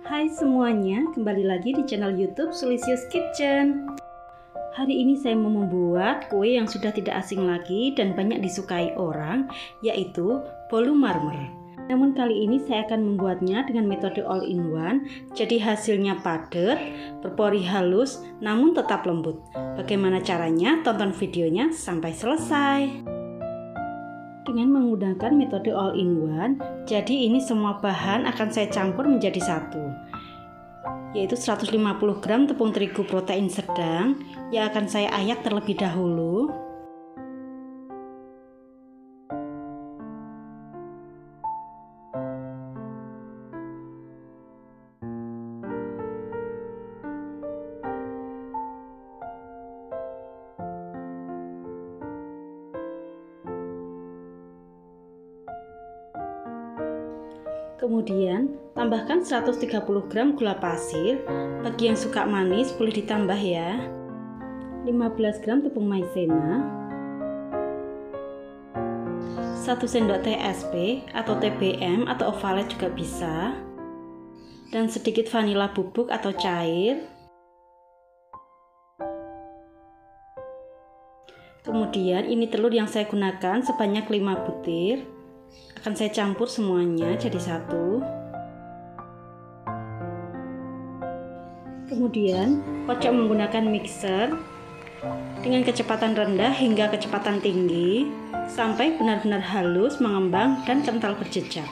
Hai semuanya, kembali lagi di channel YouTube Sulisius Kitchen. Hari ini saya mau membuat kue yang sudah tidak asing lagi dan banyak disukai orang, yaitu bolu marmer. Namun kali ini saya akan membuatnya dengan metode all-in-one, jadi hasilnya padat, berpori halus, namun tetap lembut. Bagaimana caranya? Tonton videonya sampai selesai. Dengan menggunakan metode all-in-one, jadi ini semua bahan akan saya campur menjadi satu, yaitu 150 gram tepung terigu protein sedang yang akan saya ayak terlebih dahulu. Kemudian tambahkan 130 gram gula pasir. Bagi yang suka manis boleh ditambah ya. 15 gram tepung maizena, 1 sendok teh SP atau TBM atau ovalet juga bisa, dan sedikit vanila bubuk atau cair. Kemudian ini telur yang saya gunakan sebanyak 5 butir. Akan saya campur semuanya jadi satu. Kemudian kocok menggunakan mixer dengan kecepatan rendah hingga kecepatan tinggi sampai benar-benar halus, mengembang dan kental berjejak.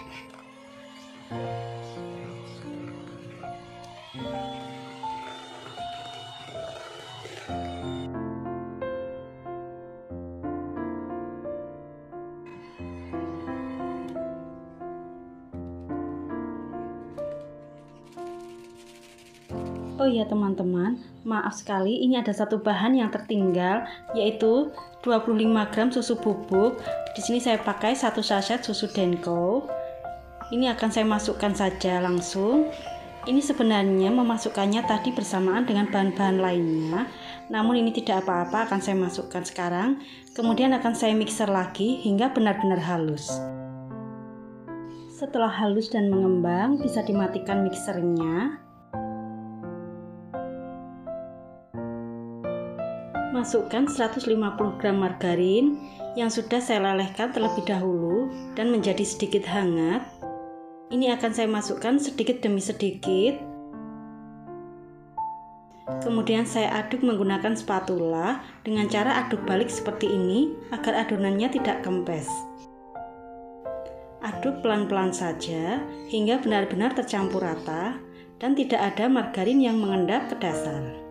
Oh iya teman-teman, maaf sekali ini ada satu bahan yang tertinggal, yaitu 25 gram susu bubuk. Di sini saya pakai 1 sachet susu Denko. Ini akan saya masukkan saja langsung. Ini sebenarnya memasukkannya tadi bersamaan dengan bahan-bahan lainnya, namun ini tidak apa-apa, akan saya masukkan sekarang. Kemudian akan saya mixer lagi hingga benar-benar halus. Setelah halus dan mengembang, bisa dimatikan mixernya. Masukkan 150 gram margarin yang sudah saya lelehkan terlebih dahulu dan menjadi sedikit hangat. Ini akan saya masukkan sedikit demi sedikit. Kemudian saya aduk menggunakan spatula dengan cara aduk balik seperti ini agar adonannya tidak kempes. Aduk pelan-pelan saja hingga benar-benar tercampur rata dan tidak ada margarin yang mengendap ke dasar.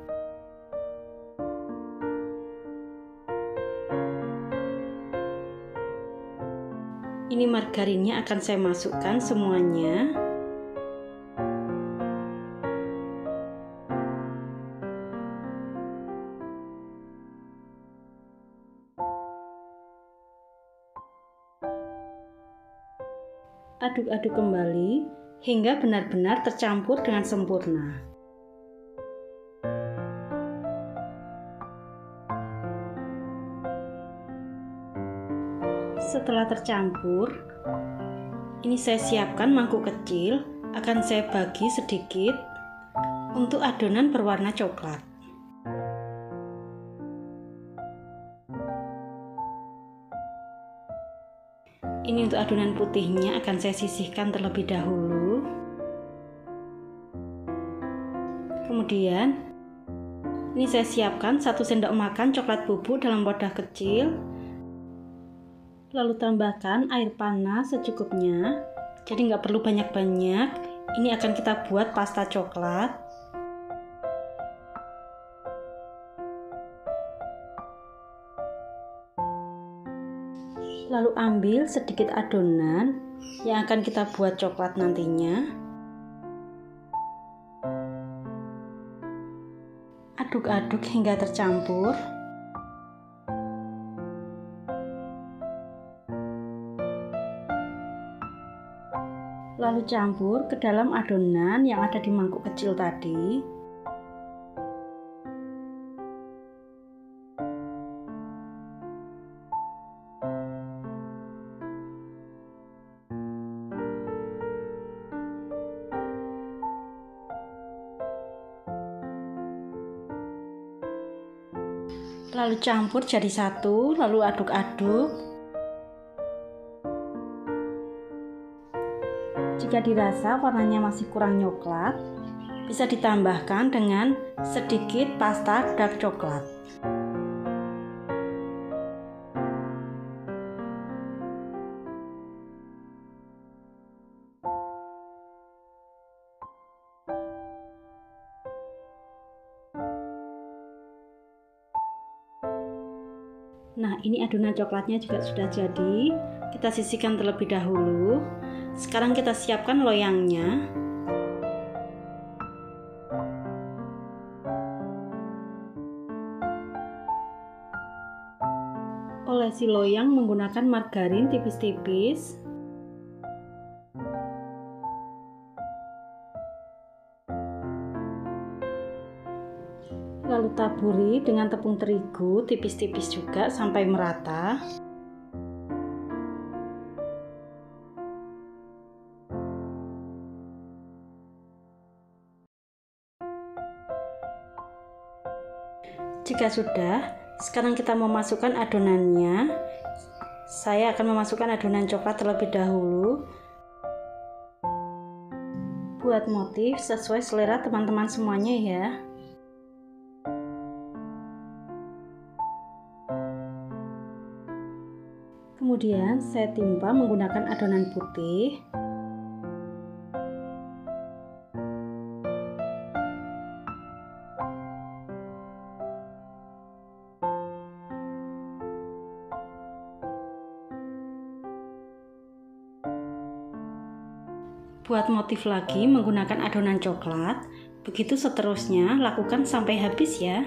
Ini margarinnya akan saya masukkan semuanya. Aduk-aduk kembali hingga benar-benar tercampur dengan sempurna. Setelah tercampur, ini saya siapkan mangkuk kecil, akan saya bagi sedikit untuk adonan berwarna coklat. Ini untuk adonan putihnya akan saya sisihkan terlebih dahulu. Kemudian ini saya siapkan 1 sendok makan coklat bubuk dalam wadah kecil. Lalu tambahkan air panas secukupnya, jadi nggak perlu banyak-banyak. Ini akan kita buat pasta coklat. Lalu ambil sedikit adonan yang akan kita buat coklat nantinya. Aduk-aduk hingga tercampur. Lalu campur ke dalam adonan yang ada di mangkuk kecil tadi. Lalu campur jadi satu, lalu aduk-aduk. Jika dirasa warnanya masih kurang coklat, bisa ditambahkan dengan sedikit pasta dark coklat. Nah, ini adonan coklatnya juga sudah jadi. Kita sisihkan terlebih dahulu. Sekarang kita siapkan loyangnya. Olesi loyang menggunakan margarin tipis-tipis. Lalu taburi dengan tepung terigu tipis-tipis juga sampai merata. Jika sudah, sekarang kita memasukkan adonannya. Saya akan memasukkan adonan coklat terlebih dahulu. Buat motif sesuai selera teman-teman semuanya ya. Kemudian saya timpa menggunakan adonan putih. Buat motif lagi menggunakan adonan coklat. Begitu seterusnya, lakukan sampai habis ya.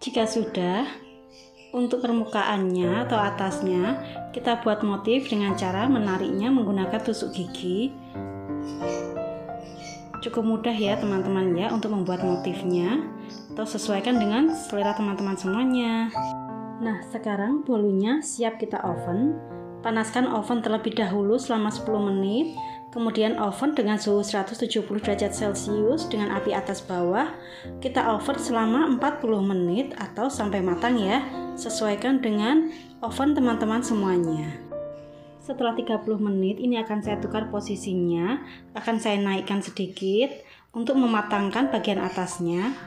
Jika sudah, untuk permukaannya atau atasnya, kita buat motif dengan cara menariknya menggunakan tusuk gigi. Cukup mudah ya teman-teman ya untuk membuat motifnya, atau sesuaikan dengan selera teman-teman semuanya. Nah, sekarang bolunya siap kita oven. Panaskan oven terlebih dahulu selama 10 menit. Kemudian oven dengan suhu 170 derajat Celcius dengan api atas bawah. Kita oven selama 40 menit atau sampai matang ya. Sesuaikan dengan oven teman-teman semuanya. Setelah 30 menit ini akan saya tukar posisinya. Akan saya naikkan sedikit untuk mematangkan bagian atasnya.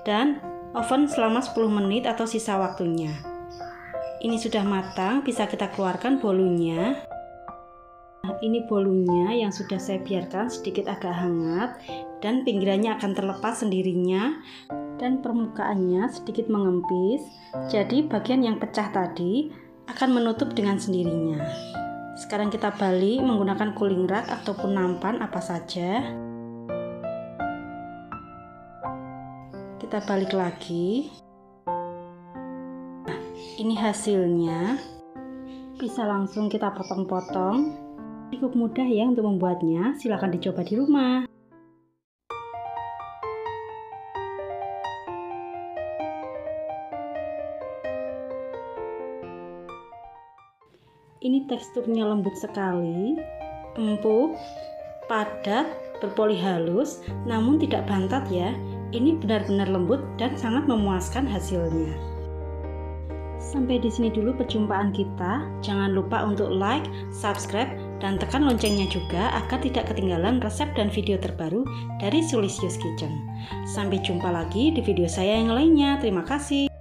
Dan oven selama 10 menit atau sisa waktunya. Ini sudah matang, bisa kita keluarkan bolunya. Nah, ini bolunya yang sudah saya biarkan sedikit agak hangat dan pinggirannya akan terlepas sendirinya dan permukaannya sedikit mengempis. Jadi bagian yang pecah tadi akan menutup dengan sendirinya. Sekarang kita balik menggunakan cooling rack ataupun nampan apa saja. Kita balik lagi. Nah, ini hasilnya. Bisa langsung kita potong-potong. Cukup mudah ya untuk membuatnya, silahkan dicoba di rumah. Ini teksturnya lembut sekali, empuk, padat, berpoli halus, namun tidak bantat ya. Ini benar-benar lembut dan sangat memuaskan hasilnya. Sampai di sini dulu perjumpaan kita. Jangan lupa untuk like, subscribe, dan tekan loncengnya juga agar tidak ketinggalan resep dan video terbaru dari Sulisius Kitchen. Sampai jumpa lagi di video saya yang lainnya. Terima kasih.